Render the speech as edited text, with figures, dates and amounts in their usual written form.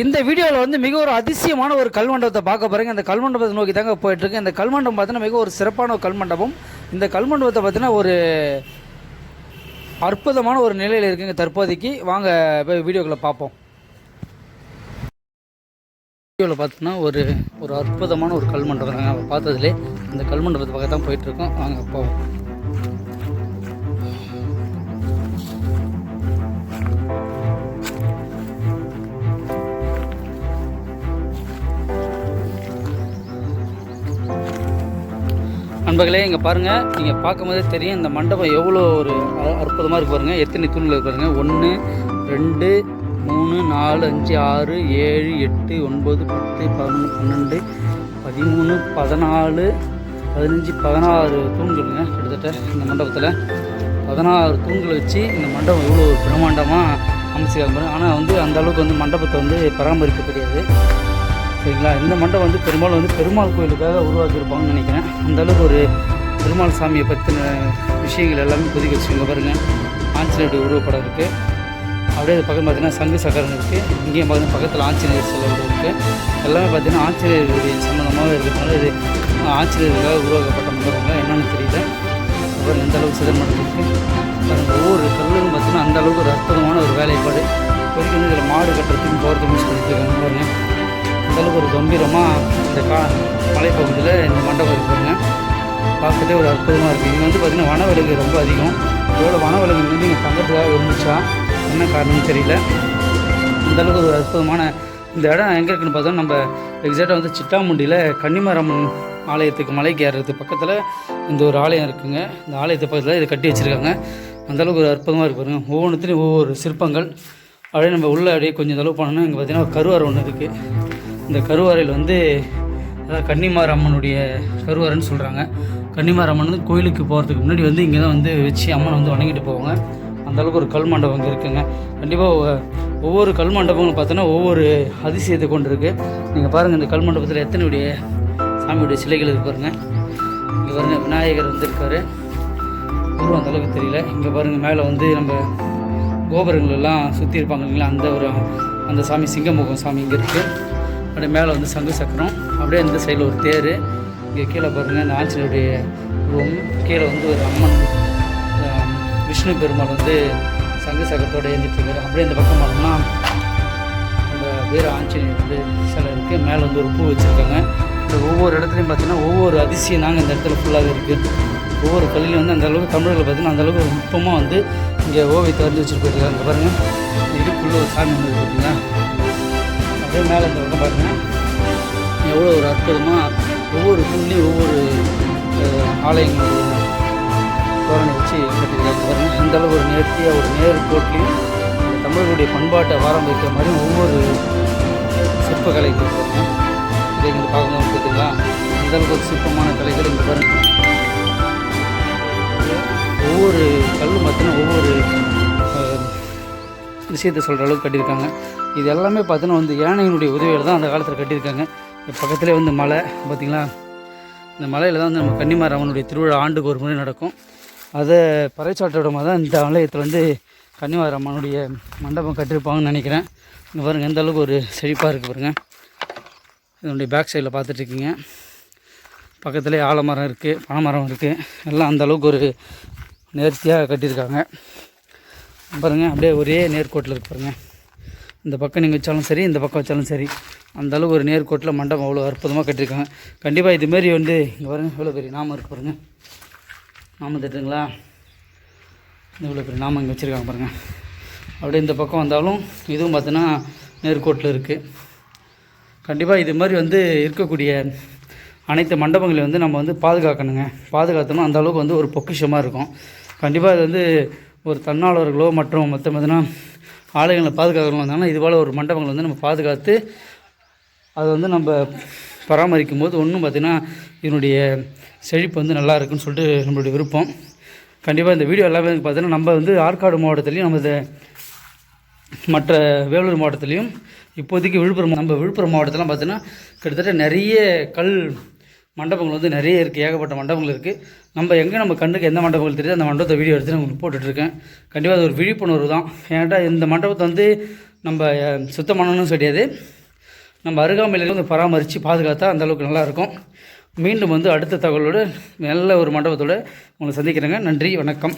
இந்த வீடியோவில் வந்து மிக ஒரு அதிசயமான ஒரு கல்மண்டபத்தை பார்க்க போகிறீங்க. இந்த கல்மண்டபத்தை நோக்கி தாங்க போயிட்டுருக்கு. இந்த கல்மண்டபம் பார்த்தீங்கன்னா மிக ஒரு சிறப்பான ஒரு கல்மண்டபம். இந்த கல்மண்டபத்தை பார்த்தீங்கன்னா ஒரு அற்புதமான ஒரு நிலையில் இருக்குங்க தற்போதைக்கு. வாங்க போய் வீடியோக்களை பார்ப்போம். வீடியோவில் பார்த்தோன்னா ஒரு ஒரு அற்புதமான ஒரு கல்மண்டபம் தாங்க நம்ம பார்த்ததுலே. இந்த கல்மண்டபத்தை பக்கம் தான் போயிட்டுருக்கோம். வாங்க போவோம். நண்பர்களே, இங்கே பாருங்கள், நீங்கள் பார்க்கும்போதே தெரியும் இந்த மண்டபம் எவ்வளோ ஒரு அற்புதமாக இருக்கு பாருங்கள். எத்தனை தூண்கள் இருக்கு பாருங்கள். 1 2 3 4 5 6 7 8 9 10 11 12 13 14 15 16 தூண்களுங்க. கிட்டத்தட்ட இந்த மண்டபத்தில் 16 தூண்களை வச்சு இந்த மண்டபம் எவ்வளோ ஒரு பிரம்மாண்டமாக அமைச்சிருக்காங்க பாருங்கள். ஆனால் வந்து அந்த அளவுக்கு வந்து மண்டபத்தை வந்து பராமரிக்க தெரியாது, சரிங்களா. இந்த மண்டபம் வந்து பெரும்பாலும் வந்து பெருமாள் கோயிலுக்காக உருவாக்கியிருப்பாங்கன்னு நினைக்கிறேன். அந்தளவுக்கு ஒரு பெருமாள் சாமியை பற்றின விஷயங்கள் எல்லாமே புதுக்கி வச்சுக்கோங்க பாருங்கள். ஆஞ்சநேயருடைய உருவப்படம் இருக்குது. அப்படியே அது பக்கம் பார்த்தீங்கன்னா சங்கு சக்கரம் இருக்குது. இங்கேயும் பார்த்தீங்கன்னா பக்கத்தில் ஆஞ்சநேயர் சிலை இருக்குது. எல்லாமே பார்த்தீங்கன்னா ஆஞ்சநேயருடைய சம்மந்தமாக இருக்கிறதுனால இது ஆஞ்சநேயருக்காக உருவாக்கப்பட்ட மண்டபங்க. என்னென்னு தெரியல. அப்புறம் எந்த அளவுக்கு சிதன் மண்டபம் இருக்குது. ஒவ்வொரு கல்லும் பார்த்தீங்கன்னா அந்தளவுக்கு ஒரு அற்புதமான ஒரு வேலைப்பாடு. இப்போதைக்கு வந்து இதில் மாடு கட்டுறதுக்கும் போகிறதுக்கும் யூஸ் பண்ணிட்டு இருக்காங்க பாருங்கள். அந்தளவுக்கு ஒரு கம்பீரமாக இந்த மலைப்பகுதியில் இந்த மண்டபம் இருக்குங்க. பார்க்கறதே ஒரு அற்புதமாக இருக்குது. இங்கே வந்து பார்த்திங்கன்னா வனவிலங்கு ரொம்ப அதிகம். எவ்வளோ வனவிலங்கு வந்து இங்கே தங்கத்துக்காக இருந்துச்சா என்ன காரணம்னு தெரியல. அந்தளவுக்கு ஒரு அற்புதமான இந்த இடம் எங்கே இருக்குன்னு பார்த்தோம். நம்ம எக்ஸாக்டாக வந்து சிட்டாமுண்டியில் கன்னிமாரம்மன் ஆலயத்துக்கு மலைக்கு ஏறுறதுக்கு பக்கத்தில் இந்த ஒரு ஆலயம் இருக்குங்க. இந்த ஆலயத்து பக்கத்தில் இதை கட்டி வச்சுருக்காங்க. அந்தளவுக்கு ஒரு அற்புதமாக இருக்கு பாருங்க. ஒவ்வொன்றுத்துலையும் ஒவ்வொரு சிற்பங்கள். அப்படியே நம்ம உள்ளே அப்படியே கொஞ்சம் அளவு போனோம்னா இங்கே பார்த்திங்கன்னா ஒரு கருவாரம் ஒன்று இருக்குது. இந்த கருவாரையில் வந்து அதாவது கன்னிமாரம்மனுடைய கருவாரன்னு சொல்கிறாங்க. கன்னிமாரம்மன் வந்து கோயிலுக்கு போகிறதுக்கு முன்னாடி வந்து இங்கே தான் வந்து வச்சு அம்மனை வந்து வணங்கிட்டு போவாங்க. அந்தளவுக்கு ஒரு கல் மண்டபம் இங்கே இருக்குங்க. கண்டிப்பாக ஒவ்வொரு கல் மண்டபங்களும் பார்த்தோன்னா ஒவ்வொரு அதிசயத்தை கொண்டு இருக்குது. நீங்கள் பாருங்கள், இந்த கல் மண்டபத்தில் எத்தனையுடைய சாமியுடைய சிலைகள் இருக்கு பாருங்கள். இங்கே பாருங்கள், விநாயகர் வந்துருக்காரு. உருவம் அந்தளவுக்கு தெரியல. இங்கே பாருங்கள், மேலே வந்து நம்ம கோபுரங்கள் எல்லாம் சுற்றி இருப்பாங்க இல்லைங்களா, அந்த சாமி சிங்கமுகம் சாமி இங்கே இருக்குது. அப்படியே மேலே வந்து சங்கு சக்கரம். அப்படியே இந்த சைடில் ஒரு தேர். இங்கே கீழே பாருங்கள், இந்த ஆஞ்சநேயருடைய உருவம். கீழே வந்து ஒரு அம்மன் விஷ்ணு பெருமாள் வந்து சங்கு சக்கரத்தோடு ஏந்திட்டுருக்காரு. அப்படியே இந்த பக்கம் பார்த்தோம்னா நம்ம வீர ஆஞ்சநேயர் வந்து சிலை இருக்குது. மேலே வந்து ஒரு பூ வச்சுருக்காங்க. இந்த ஒவ்வொரு இடத்துலையும் பார்த்தீங்கன்னா ஒவ்வொரு அதிசயம் தாங்க இந்த இடத்துல ஃபுல்லாகவே இருக்குது. ஒவ்வொரு கல்லையும் வந்து அந்தளவுக்கு தமிழர்கள் பார்த்தீங்கன்னா அந்தளவுக்கு ஒரு நுட்பமாக வந்து இங்கே ஓவியத்தை வரைஞ்சி வச்சுட்டு போயிருக்காங்க. அங்கே பாருங்கள், இதுக்குள்ளே ஒரு சாமி வந்து இருக்குதுங்களா. அப்படியே மேலே இந்த பக்கம் பாருங்கள், எவ்வளோ ஒரு அற்புதமாக ஒவ்வொரு தூண்லேயும் ஒவ்வொரு ஆலயங்கள் தோரணை வச்சு கட்டியிருக்காங்க பாருங்கள். அந்தளவுக்கு ஒரு நேர்த்தியாக ஒரு நேர்கோட்லேயும் தமிழர்களுடைய பண்பாட்டை வாரம் வைக்கிற மாதிரி ஒவ்வொரு சிற்பக்கலை இருக்காங்க. இதை இங்கே பார்க்கணும் பார்த்தீங்களா. அந்தளவுக்கு ஒரு சிற்பமான கலைகள் இங்கே பாருங்கள். ஒவ்வொரு கல்லும் பார்த்தீங்கன்னா ஒவ்வொரு விஷயத்தை சொல்கிற அளவுக்கு கட்டியிருக்காங்க. இது எல்லாமே பார்த்தீங்கன்னா வந்து யானையினுடைய உதவியில் தான் அந்த காலத்தில் கட்டியிருக்காங்க. பக்கத்துலேயே வந்து மலை பார்த்திங்களா. இந்த மலையில் தான் வந்து நம்ம கன்னிமாரம்மனுடைய திருவிழா ஆண்டுக்கு ஒரு முறை நடக்கும். அதை பறைச்சாற்றோடமாக தான் இந்த ஆலயத்தில் வந்து கன்னிமாரம்மனுடைய மண்டபம் கட்டியிருப்பாங்கன்னு நினைக்கிறேன். இங்கே பாருங்கள், எந்த அளவுக்கு ஒரு செழிப்பாக இருக்குது பாருங்கள். இதனுடைய பேக் சைடில் பார்த்துட்ருக்கீங்க. பக்கத்துலேயே ஆலமரம் இருக்குது, பனைமரம் இருக்குது. எல்லாம் அந்தளவுக்கு ஒரு நேர்த்தியாக கட்டியிருக்காங்க பாருங்கள். அப்படியே ஒரே நேர்கோட்டில் இருக்கு பாருங்கள். இந்த பக்கம் நீங்கள் வச்சாலும் சரி, இந்த பக்கம் வச்சாலும் சரி, அந்தளவுக்கு ஒரு நேர்கோட்டில் மண்டபம் அவ்வளோ அற்புதமாக கட்டியிருக்காங்க. கண்டிப்பாக இதுமாரி வந்து இங்கே பாருங்கள், எவ்வளோ பெரிய நாமம் இருக்குது பாருங்கள். நாமம் தட்டுங்களா, இவ்வளோ பெரிய நாமம் இங்கே வச்சுருக்காங்க பாருங்கள். அப்படியே இந்த பக்கம் வந்தாலும் இதுவும் பார்த்தீங்கன்னா நேர்கோட்டில் இருக்குது. கண்டிப்பாக இது மாதிரி வந்து இருக்கக்கூடிய அனைத்து மண்டபங்களையும் வந்து நம்ம வந்து பாதுகாக்கணுங்க. பாதுகாத்தோம்னா அந்த அளவுக்கு வந்து ஒரு பொக்கிஷமாக இருக்கும். கண்டிப்பாக இது வந்து ஒரு தன்னார்வலர்களோ மற்றும் மற்ற பார்த்தீங்கன்னா ஆலயங்களை பாதுகாக்கணும் வந்தாங்கன்னா இது போல் ஒரு மண்டபங்களை வந்து நம்ம பாதுகாத்து அதை வந்து நம்ம பராமரிக்கும் போது ஒன்றும் பார்த்திங்கன்னா இதனுடைய செழிப்பு வந்து நல்லா இருக்குன்னு சொல்லிட்டு நம்மளுடைய விருப்பம். கண்டிப்பாக இந்த வீடியோ எல்லாமே பார்த்தீங்கன்னா நம்ம வந்து ஆற்காடு மாவட்டத்துலேயும் நம்ம மற்ற வேலூர் மாவட்டத்துலேயும் இப்போதைக்கு விழுப்புரம் மாவட்டத்திலாம் பார்த்தீங்கன்னா கிட்டத்தட்ட நிறைய கல் மண்டபங்கள் வந்து நிறைய இருக்குது. ஏகப்பட்ட மண்டபங்கள் இருக்குது. நம்ம கண்ணுக்கு எந்த மண்டபங்கள் தெரியுது அந்த மண்டபத்தை வீடியோ எடுத்து நான் உங்களுக்கு போட்டுட்ருக்கேன். கண்டிப்பாக அது ஒரு விழிப்புணர்வு தான். ஏன்டா இந்த மண்டபத்தை வந்து நம்ம சுத்தம் பண்ணணும்னு கிடையாது, நம்ம அருகாமையில் வந்து பராமரித்து பாதுகாத்தா அந்தளவுக்கு நல்லாயிருக்கும். மீண்டும் வந்து அடுத்த தகவலோடு நல்ல ஒரு மண்டபத்தோடு உங்களை சந்திக்கிறேங்க. நன்றி, வணக்கம்.